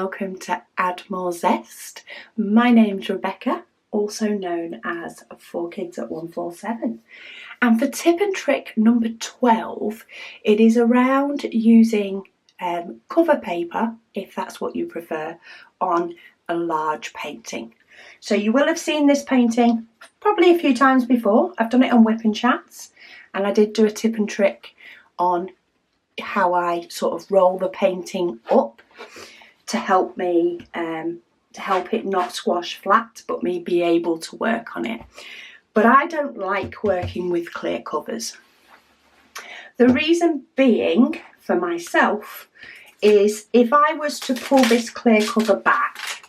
welcome to Add More Zest. My name's Rebecca, also known as 4Kids at 147. And for tip and trick number 12, it is around using cover paper, if that's what you prefer, on a large painting. So you will have seen this painting probably a few times before. I've done it on Whip and Chats, and I did do a tip and trick on how I sort of roll the painting up to help me, to help it not squash flat, but me be able to work on it. But I don't like working with clear covers. The reason being, for myself, is if I was to pull this clear cover back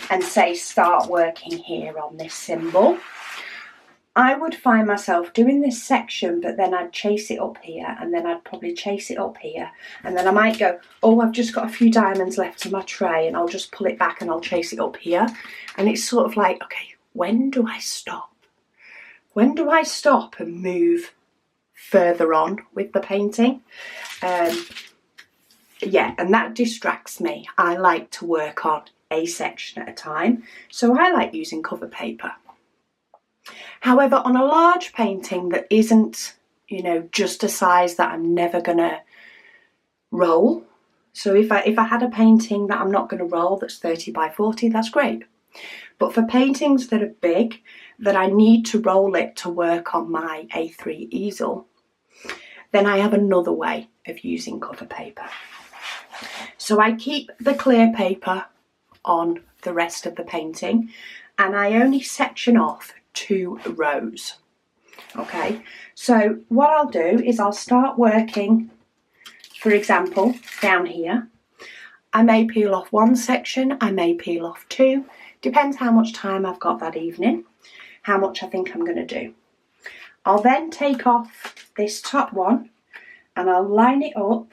and say start working here on this symbol, I would find myself doing this section, but then I'd chase it up here, and then I'd probably chase it up here, and then I might go, oh, I've just got a few diamonds left in my tray, and I'll just pull it back and I'll chase it up here. And it's sort of like, okay, when do I stop? When do I stop and move further on with the painting? Yeah, and that distracts me. I like to work on a section at a time, so I like using cover paper. However, on a large painting that isn't, you know, just a size that I'm never gonna roll. So if I had a painting that I'm not gonna roll that's 30 by 40, that's great. But for paintings that are big, that I need to roll it to work on my A3 easel, then I have another way of using cover paper. So I keep the clear paper on the rest of the painting, and I only section off 2 rows. Okay, so what I'll do is I'll start working, for example, down here. I may peel off 1 section, I may peel off 2, depends how much time I've got that evening, how much I think I'm going to do. I'll then take off this top one and I'll line it up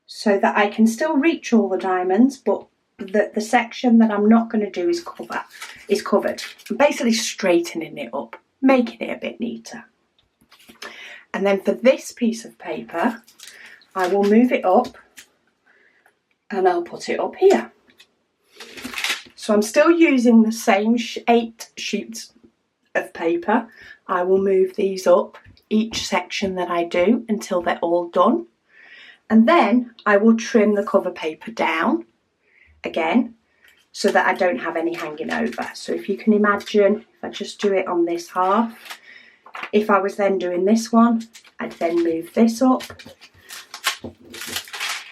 so that I can still reach all the diamonds, but the section that I'm not going to do is covered. I'm basically straightening it up, making it a bit neater. And then for this piece of paper, I will move it up and I'll put it up here. So I'm still using the same 8 sheets of paper. I will move these up each section that I do until they're all done. And then I will trim the cover paper down again so that I don't have any hanging over. So if you can imagine, if I just do it on this half, if I was then doing this one, I'd then move this up.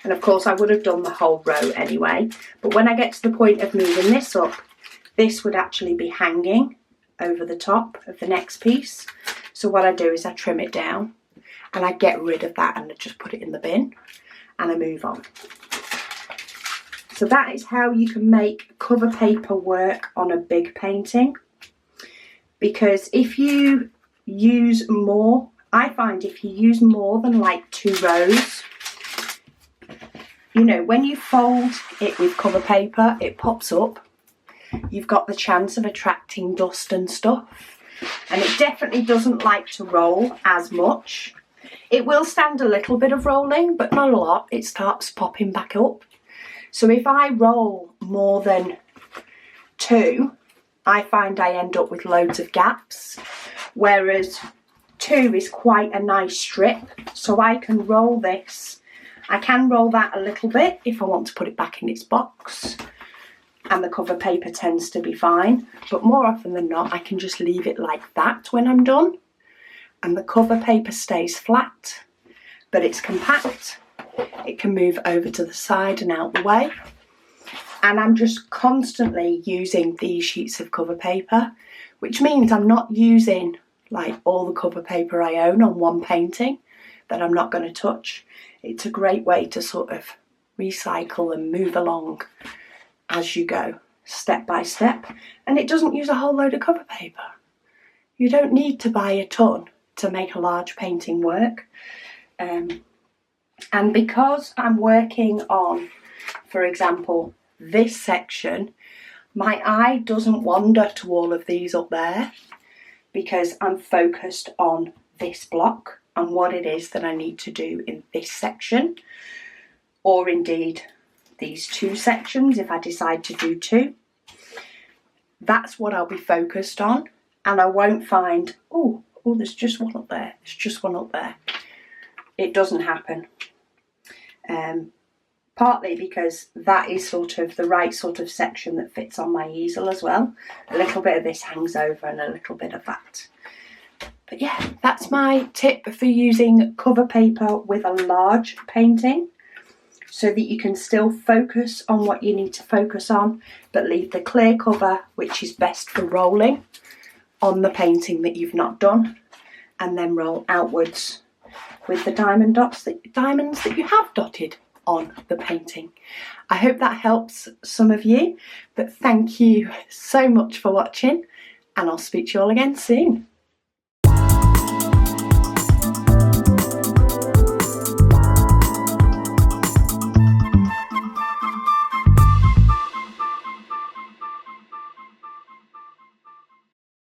And of course I would have done the whole row anyway, but when I get to the point of moving this up, this would actually be hanging over the top of the next piece. So what I do is I trim it down and I get rid of that and I just put it in the bin and I move on. So that is how you can make cover paper work on a big painting. Because if you use more, I find if you use more than like 2 rows, you know, when you fold it with cover paper, it pops up. You've got the chance of attracting dust and stuff. And it definitely doesn't like to roll as much. It will stand a little bit of rolling, but not a lot. It starts popping back up. So if I roll more than 2, I find I end up with loads of gaps, whereas 2 is quite a nice strip. So I can roll this. I can roll that a little bit if I want to put it back in its box, and the cover paper tends to be fine. But more often than not, I can just leave it like that when I'm done, and the cover paper stays flat, but it's compact. It can move over to the side and out the way. And I'm just constantly using these sheets of cover paper, which means I'm not using like all the cover paper I own on one painting that I'm not going to touch. It's a great way to sort of recycle and move along as you go, step by step. And it doesn't use a whole load of cover paper. You don't need to buy a ton to make a large painting work. And because I'm working on, for example, this section, my eye doesn't wander to all of these up there because I'm focused on this block and what it is that I need to do in this section, or indeed these two sections if I decide to do two. That's what I'll be focused on, and I won't find, oh, there's just one up there, there's just one up there. It doesn't happen. Partly because that is sort of the right sort of section that fits on my easel as well. A little bit of this hangs over and a little bit of that. But yeah, that's my tip for using cover paper with a large painting, so that you can still focus on what you need to focus on, but leave the clear cover, which is best for rolling, on the painting that you've not done, and then roll outwards with the diamonds that you have dotted on the painting. I hope that helps some of you, but thank you so much for watching, and I'll speak to you all again soon.